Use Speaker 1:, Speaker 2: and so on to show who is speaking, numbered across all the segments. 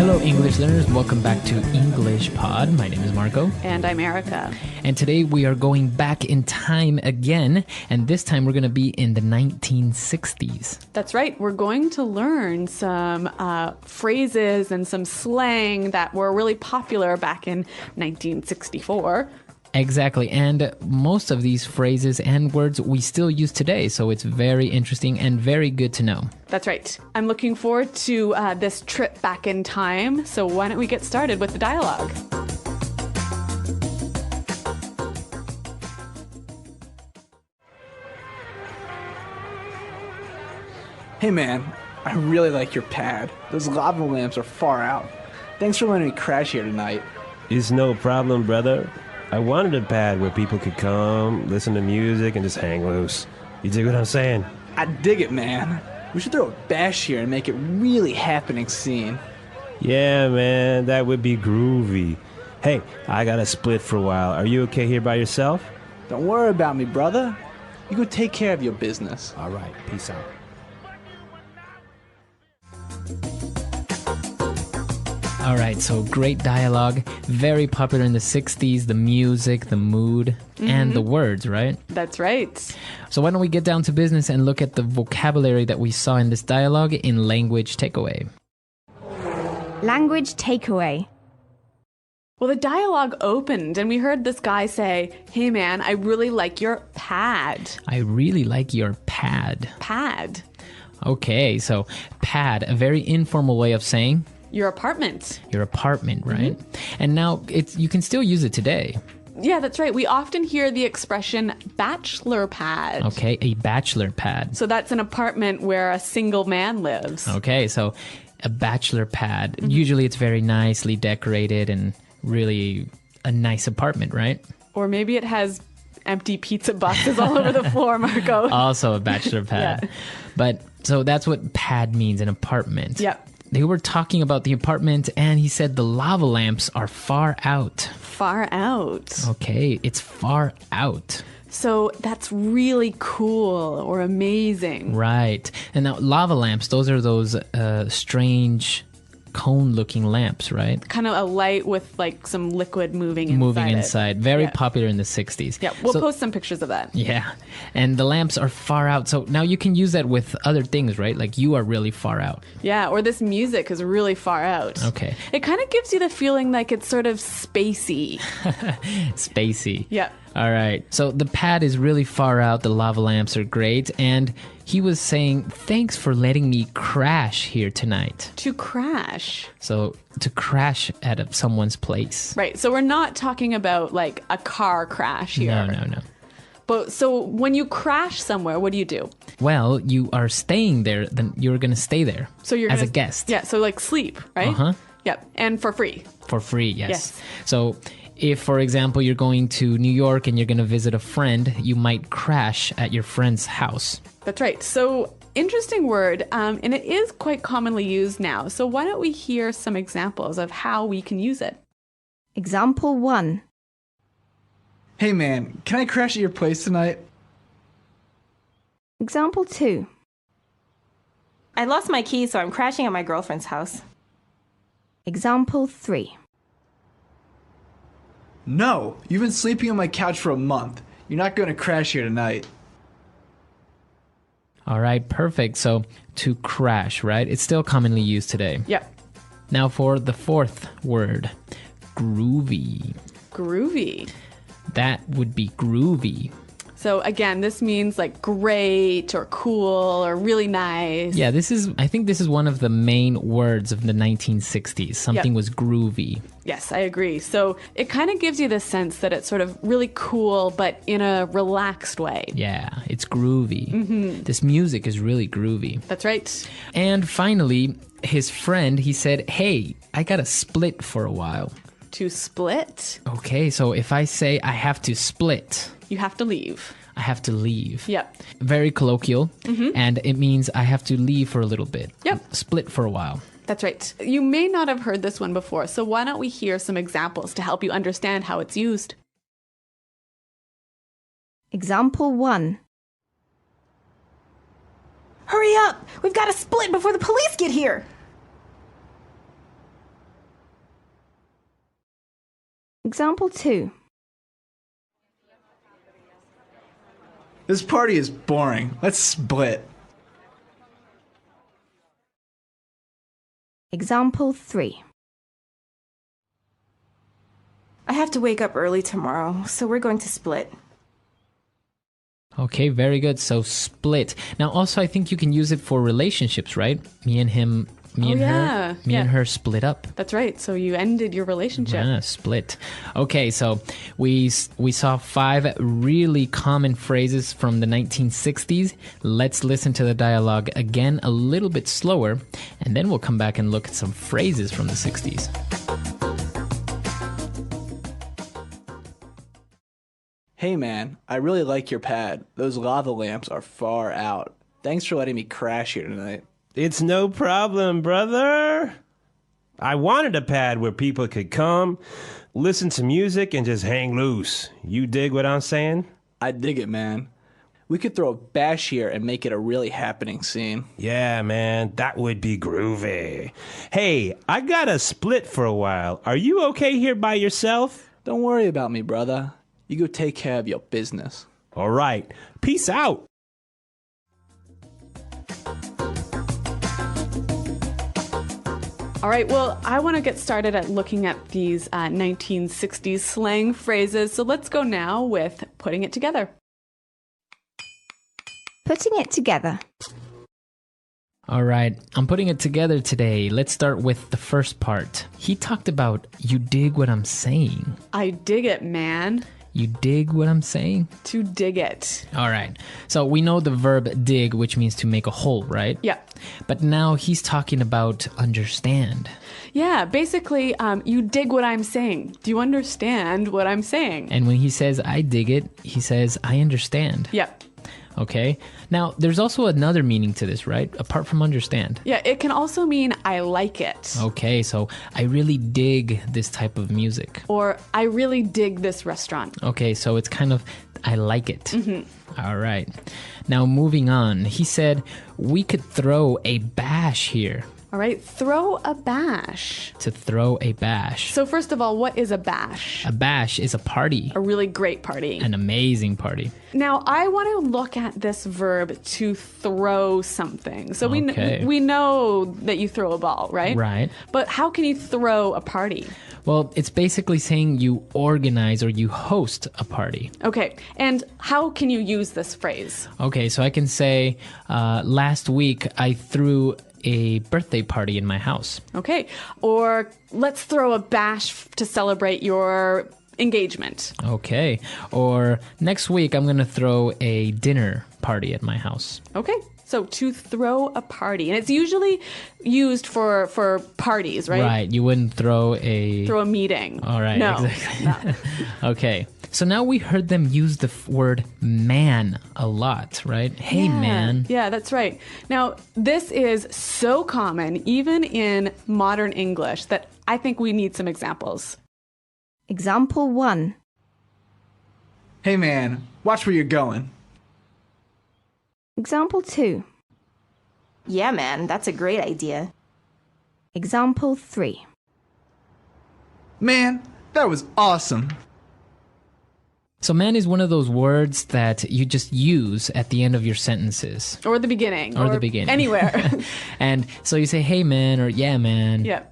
Speaker 1: Hello, English learners. Welcome back to English Pod. My name is Marco.
Speaker 2: And I'm Erica.
Speaker 1: And today we are going back in time again. And this time we're going to be in the 1960s.
Speaker 2: That's right. We're going to learn some phrases and some slang that were really popular back in 1964.
Speaker 1: Exactly. And most of these phrases and words we still use today. So it's very interesting and very good to know.
Speaker 2: That's right. I'm looking forward to this trip back in time. So why don't we get started with the dialogue?
Speaker 3: Hey man, I really like your pad. Those lava lamps are far out. Thanks for letting me crash here tonight.
Speaker 4: It's no problem, brother. I wanted a pad where people could come, listen to music, and just hang loose. You dig what I'm saying?
Speaker 3: I dig it, man. We should throw a bash here and make it really happening scene.
Speaker 4: Yeah, man, that would be groovy. Hey, I got to split for a while. Are you okay here by yourself?
Speaker 3: Don't worry about me, brother. You go take care of your business.
Speaker 4: All right, peace out.
Speaker 1: All right, so great dialogue. Very popular in the 60s. The music, the mood, and the words, right?
Speaker 2: That's right.
Speaker 1: So why don't we get down to business and look at the vocabulary that we saw in this dialogue in Language Takeaway.
Speaker 5: Language takeaway.
Speaker 2: Well, the dialogue opened and we heard this guy say, "Hey man, I really like your pad."
Speaker 1: I really like your pad.
Speaker 2: Pad.
Speaker 1: Okay, so pad, a very informal way of saying
Speaker 2: Your apartment.
Speaker 1: your apartment, right? And now you can still use it today.
Speaker 2: Yeah, that's right. We often hear the expression bachelor pad.
Speaker 1: Okay, a bachelor pad.
Speaker 2: So that's an apartment where a single man lives.
Speaker 1: Okay, so a bachelor pad. Usually it's very nicely decorated and really a nice apartment, right?
Speaker 2: Or maybe it has empty pizza boxes all over the floor, Marco.
Speaker 1: Also a bachelor pad.
Speaker 2: Yeah.
Speaker 1: But so that's what pad means, an apartment.
Speaker 2: Yep.
Speaker 1: They were talking about the apartment and he said the lava lamps are far out.
Speaker 2: Far out.
Speaker 1: Okay, it's far out.
Speaker 2: So that's really cool or amazing.
Speaker 1: Right. And now lava lamps, those are those strange cone-looking lamps, right?
Speaker 2: Kind of a light with like some liquid moving inside.
Speaker 1: Moving
Speaker 2: it.
Speaker 1: inside. Very
Speaker 2: Yeah.
Speaker 1: popular in the 60s.
Speaker 2: Yeah, we'll
Speaker 1: So-
Speaker 2: post some pictures of that.
Speaker 1: Yeah. And the lamps are far out. So now you can use that with other things, right? Like you are really far out.
Speaker 2: Yeah, or this music is really far out.
Speaker 1: Okay.
Speaker 2: It kind of gives you the feeling like it's sort of spacey.
Speaker 1: Spacey.
Speaker 2: Yeah.
Speaker 1: All right. So the pad is really far out. The lava lamps are great. And he was saying, thanks for letting me crash here tonight.
Speaker 2: To crash.
Speaker 1: So to crash at someone's place.
Speaker 2: Right. So we're not talking about like a car crash here.
Speaker 1: No.
Speaker 2: But so when you crash somewhere, what do you do?
Speaker 1: Well, you are staying there, then you're going to stay there
Speaker 2: So you're
Speaker 1: as
Speaker 2: gonna,
Speaker 1: a guest.
Speaker 2: Yeah, so like sleep, right?
Speaker 1: Uh-huh.
Speaker 2: Yep. And for free.
Speaker 1: For free, yes.
Speaker 2: Yes.
Speaker 1: So if, for example, you're going to New York and you're going to visit a friend, you might crash at your friend's house.
Speaker 2: That's right. So interesting word, and it is quite commonly used now. So why don't we hear some examples of how we can use it?
Speaker 5: Example 1.
Speaker 3: Hey man, can I crash at your place tonight?
Speaker 5: Example 2.
Speaker 6: I lost my keys, so I'm crashing at my girlfriend's house.
Speaker 5: Example 3.
Speaker 3: No, you've been sleeping on my couch for a month. You're not going to crash here tonight.
Speaker 1: All right, perfect. So to crash, right? It's still commonly used today.
Speaker 2: Yep.
Speaker 1: Now for the fourth word, groovy.
Speaker 2: Groovy.
Speaker 1: That would be groovy.
Speaker 2: So again, this means like great or cool or really nice.
Speaker 1: Yeah, I think this is one of the main words of the 1960s. Something
Speaker 2: Yep.
Speaker 1: was groovy.
Speaker 2: Yes, I agree. So it kind of gives you the sense that it's sort of really cool, but in a relaxed way.
Speaker 1: Yeah, it's groovy. This music is really groovy.
Speaker 2: That's right.
Speaker 1: And finally, his friend, he said, hey, I got to split for a while.
Speaker 2: To split,
Speaker 1: Okay, so if I say I have to split,
Speaker 2: you have to leave.
Speaker 1: I have to leave.
Speaker 2: Yep.
Speaker 1: Very colloquial, and it means I have to leave for a little bit.
Speaker 2: Yep.
Speaker 1: Split for a while.
Speaker 2: That's right. You may not have heard this one before, so why don't we hear some examples to help you understand how it's used?
Speaker 5: Example 1.
Speaker 6: Hurry up! We've got to split before the police get here!
Speaker 5: Example 2.
Speaker 3: This party is boring. Let's split.
Speaker 5: Example 3.
Speaker 6: I have to wake up early tomorrow, so we're going to split.
Speaker 1: Okay, very good. So split. Now, also, I think you can use it for relationships, right? Me and him, me and her, me and her split up.
Speaker 2: That's right. So you ended your relationship.
Speaker 1: Yeah, split. Okay, so we saw 5 really common phrases from the 1960s. Let's listen to the dialogue again a little bit slower, and then we'll come back and look at some phrases from the 60s.
Speaker 3: Hey man, I really like your pad. Those lava lamps are far out. Thanks for letting me crash here tonight.
Speaker 4: It's no problem, brother. I wanted a pad where people could come, listen to music, and just hang loose. You dig what I'm saying?
Speaker 3: I dig it, man. We could throw a bash here and make it a really happening scene.
Speaker 4: Yeah, man, that would be groovy. Hey, I got a split for a while. Are you okay here by yourself?
Speaker 3: Don't worry about me, brother. You go take care of your business.
Speaker 4: All right. Peace out.
Speaker 2: All right, well, I want to get started at looking at these 1960s slang phrases. So let's go now with putting it together.
Speaker 5: Putting it together.
Speaker 1: All right, I'm putting it together today. Let's start with the first part. He talked about, you dig what I'm saying.
Speaker 2: I dig it, man.
Speaker 1: You dig what I'm saying?
Speaker 2: To dig it.
Speaker 1: All right. So we know the verb dig, which means to make a hole, right?
Speaker 2: Yeah.
Speaker 1: But now he's talking about understand.
Speaker 2: Yeah, basically, you dig what I'm saying. Do you understand what I'm saying?
Speaker 1: And when he says, I dig it, he says, I understand.
Speaker 2: Yeah.
Speaker 1: Okay. Now, there's also another meaning to this, right? Apart from understand.
Speaker 2: Yeah, it can also mean I like it.
Speaker 1: Okay, so I really dig this type of music.
Speaker 2: Or I really dig this restaurant.
Speaker 1: Okay, so it's kind of, I like it. Mm-hmm. All right. Now, moving on. He said, we could throw a bash here.
Speaker 2: All right, throw a bash.
Speaker 1: To throw a bash.
Speaker 2: So first of all, what is a bash?
Speaker 1: A bash is a party.
Speaker 2: A really great party.
Speaker 1: An amazing party.
Speaker 2: Now, I want to look at this verb to throw something. So
Speaker 1: Okay.
Speaker 2: we know that you throw a ball, right?
Speaker 1: Right.
Speaker 2: But how can you throw a party?
Speaker 1: Well, it's basically saying you organize or you host a party.
Speaker 2: Okay, and how can you use this phrase?
Speaker 1: Okay, so I can say, last week I threw a birthday party in my house.
Speaker 2: Okay, or let's throw a bash to celebrate your engagement.
Speaker 1: Okay, or next week I'm going to throw a dinner party at my house.
Speaker 2: Okay, so to throw a party, and it's usually used for parties, right?
Speaker 1: Right, you wouldn't throw a
Speaker 2: meeting.
Speaker 1: All right,
Speaker 2: no,
Speaker 1: exactly.
Speaker 2: no.
Speaker 1: Okay, so now we heard them use the word man a lot, right? Hey,
Speaker 2: Yeah.
Speaker 1: man.
Speaker 2: Yeah, that's right. Now, this is so common, even in modern English, that I think we need some examples.
Speaker 5: Example 1.
Speaker 3: Hey man, watch where you're going.
Speaker 5: Example 2.
Speaker 6: Yeah, man, that's a great idea.
Speaker 5: Example 3.
Speaker 3: Man, that was awesome.
Speaker 1: So man is one of those words that you just use at the end of your sentences.
Speaker 2: Or the beginning.
Speaker 1: Or the beginning.
Speaker 2: Anywhere.
Speaker 1: And so you say, hey, man, or yeah, man.
Speaker 2: Yeah.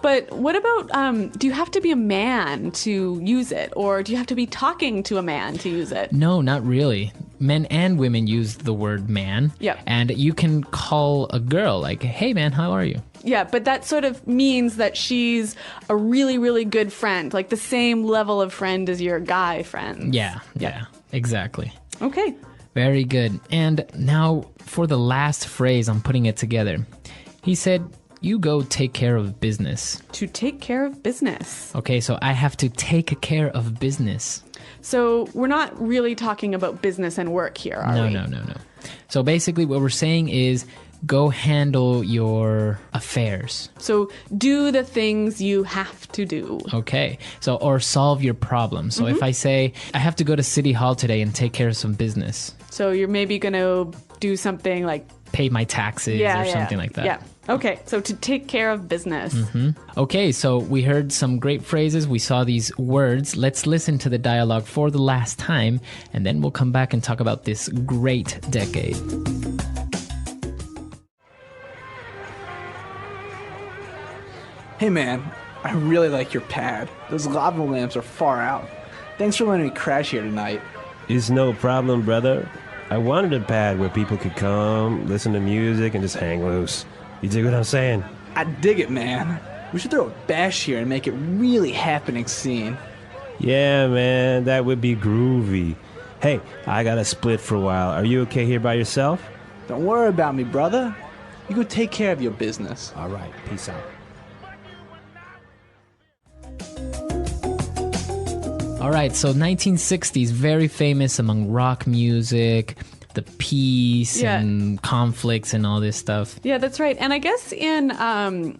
Speaker 2: But what about, do you have to be a man to use it? Or do you have to be talking to a man to use it?
Speaker 1: No, not really. Men and women use the word man.
Speaker 2: Yeah.
Speaker 1: And you can call a girl like, hey, man, how are you?
Speaker 2: Yeah, but that sort of means that she's a really, really good friend, like the same level of friend as your guy friend.
Speaker 1: Yeah, exactly.
Speaker 2: Okay.
Speaker 1: Very good. And now for the last phrase, I'm putting it together. He said, you go take care of business.
Speaker 2: To take care of business.
Speaker 1: Okay, so I have to take care of business.
Speaker 2: So we're not really talking about business and work here, are we?
Speaker 1: No. So basically what we're saying is go handle your affairs.
Speaker 2: So do the things you have to do.
Speaker 1: Okay. So, or solve your problem. So if I say, I have to go to City Hall today and take care of some business,
Speaker 2: So you're maybe going to do something like
Speaker 1: pay my taxes or something like that.
Speaker 2: Yeah. Okay, so to take care of business.
Speaker 1: Okay, so we heard some great phrases. We saw these words. Let's listen to the dialogue for the last time, and then we'll come back and talk about this great decade.
Speaker 3: Hey man, I really like your pad. Those lava lamps are far out. Thanks for letting me crash here tonight.
Speaker 4: It's no problem, brother. I wanted a pad where people could come, listen to music, and just hang loose. You dig what I'm saying?
Speaker 3: I dig it, man. We should throw a bash here and make it really happening scene.
Speaker 4: Yeah, man, that would be groovy. Hey, I got to split for a while. Are you okay here by yourself?
Speaker 3: Don't worry about me, brother. You go take care of your business.
Speaker 4: All right, peace out.
Speaker 1: All right, so 1960s, very famous among rock music, the peace
Speaker 2: Yeah.
Speaker 1: and conflicts and all this stuff.
Speaker 2: Yeah, that's right. And I guess in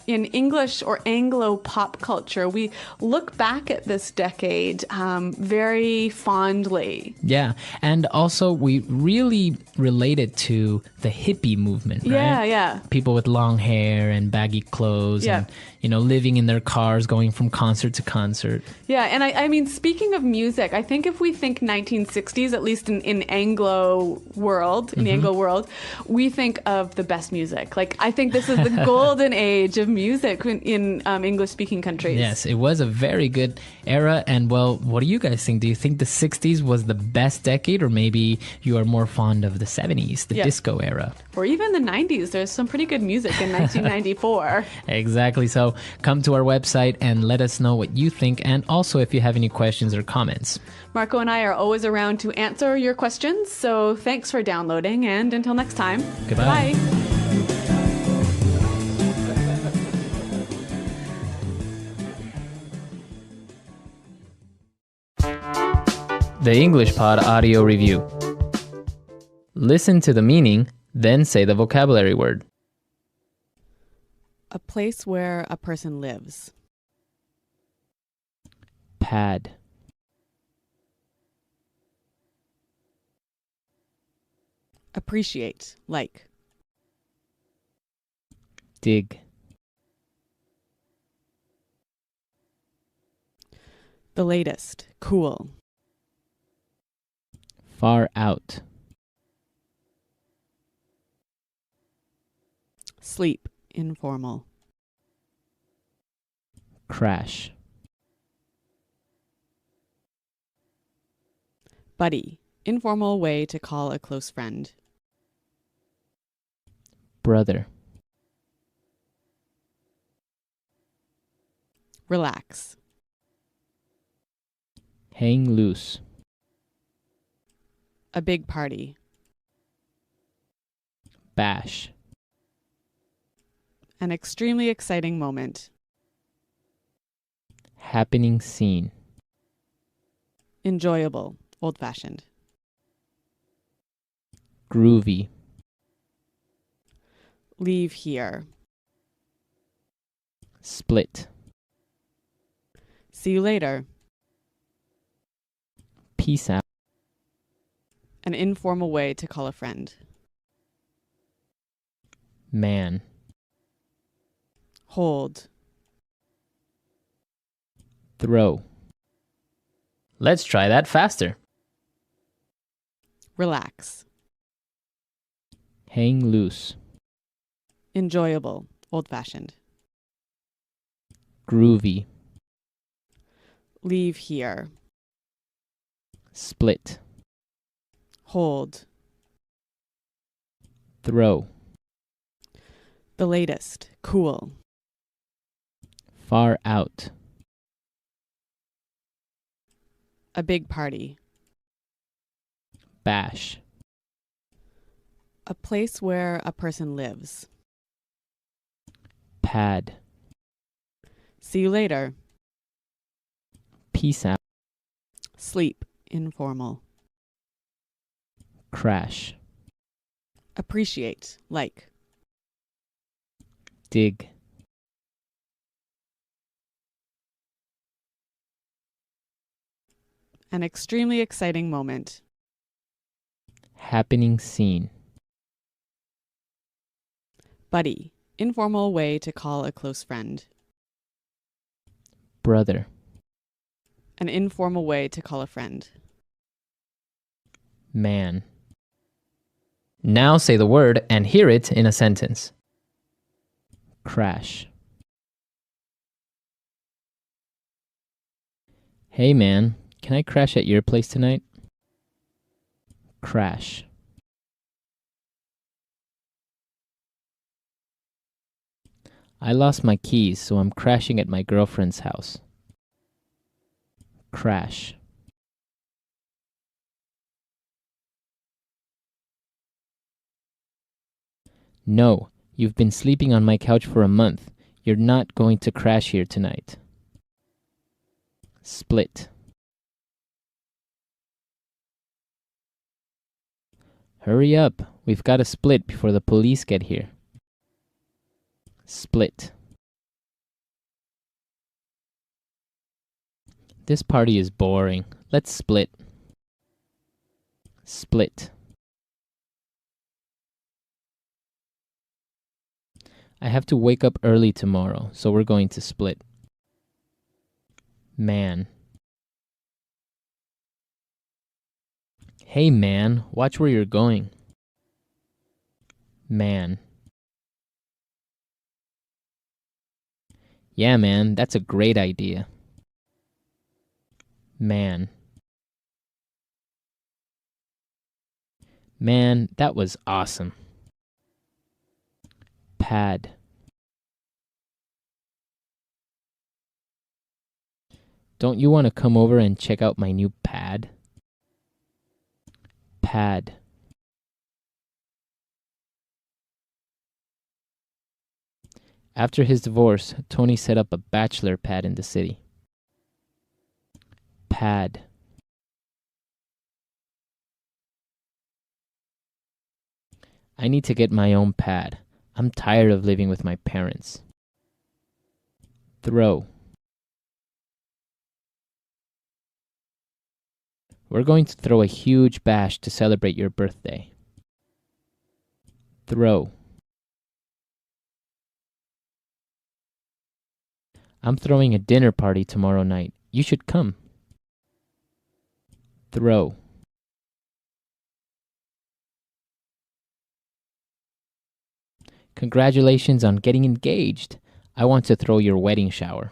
Speaker 2: English or Anglo pop culture, we look back at this decade very fondly.
Speaker 1: Yeah, and also we really relate it to the hippie movement, right?
Speaker 2: Yeah, yeah.
Speaker 1: People with long hair and baggy clothes
Speaker 2: Yeah.
Speaker 1: and, living in their cars, going from concert to concert.
Speaker 2: Yeah, and I mean, speaking of music, I think if we think 1960s, at least in Anglo world, in the Anglo world, we think of the best music. Like, I think this is the golden age of music in English-speaking countries.
Speaker 1: Yes, it was a very good era. And, well, what do you guys think? Do you think the 60s was the best decade, or maybe you are more fond of the 70s, the
Speaker 2: Yeah.
Speaker 1: disco era?
Speaker 2: Or even the 90s. There's some pretty good music in 1994.
Speaker 1: Exactly. So come to our website and let us know what you think, and also if you have any questions or comments.
Speaker 2: Marco and I are always around to answer your questions, so thanks for downloading, and until next time,
Speaker 1: Goodbye.
Speaker 2: Bye.
Speaker 1: The English Pod Audio Review. Listen to the meaning, then say the vocabulary word.
Speaker 2: A place where a person lives.
Speaker 1: Pad.
Speaker 2: Appreciate, like.
Speaker 1: Dig.
Speaker 2: The latest, cool.
Speaker 1: Far out.
Speaker 2: Sleep, informal.
Speaker 1: Crash.
Speaker 2: Buddy, informal way to call a close friend.
Speaker 1: Brother.
Speaker 2: Relax.
Speaker 1: Hang loose.
Speaker 2: A big party.
Speaker 1: Bash.
Speaker 2: An extremely exciting moment.
Speaker 1: Happening scene.
Speaker 2: Enjoyable, old-fashioned.
Speaker 1: Groovy.
Speaker 2: Leave here.
Speaker 1: Split.
Speaker 2: See you later.
Speaker 1: Peace out.
Speaker 2: An informal way to call a friend.
Speaker 1: Man.
Speaker 2: Hold.
Speaker 1: Throw. Let's try that faster.
Speaker 2: Relax.
Speaker 1: Hang loose.
Speaker 2: Enjoyable, old-fashioned.
Speaker 1: Groovy.
Speaker 2: Leave here.
Speaker 1: Split.
Speaker 2: Hold.
Speaker 1: Throw.
Speaker 2: The latest, cool.
Speaker 1: Far out.
Speaker 2: A big party.
Speaker 1: Bash.
Speaker 2: A place where a person lives.
Speaker 1: Pad.
Speaker 2: See you later.
Speaker 1: Peace out.
Speaker 2: Sleep, informal.
Speaker 1: Crash.
Speaker 2: Appreciate, like.
Speaker 1: Dig.
Speaker 2: An extremely exciting moment.
Speaker 1: Happening scene.
Speaker 2: Buddy,
Speaker 7: Informal way to call a close friend.
Speaker 1: Brother.
Speaker 7: An informal way to call a friend.
Speaker 1: Man. Now say the word and hear it in a sentence. Crash. Hey man, can I crash at your place tonight? Crash. I lost my keys, so I'm crashing at my girlfriend's house. Crash. No, you've been sleeping on my couch for a month. You're not going to crash here tonight. Split. Hurry up, we've got to split before the police get here. Split. This party is boring. Let's split. Split. I have to wake up early tomorrow, so we're going to split. Man. Hey man, watch where you're going. Man. Yeah man, that's a great idea. Man. Man, that was awesome. Pad. Don't you want to come over and check out my new pad? Pad. After his divorce, Tony set up a bachelor pad in the city. Pad. I need to get my own pad. I'm tired of living with my parents. Throw. We're going to throw a huge bash to celebrate your birthday. Throw. I'm throwing a dinner party tomorrow night. You should come. Throw. Congratulations on getting engaged. I want to throw your wedding shower.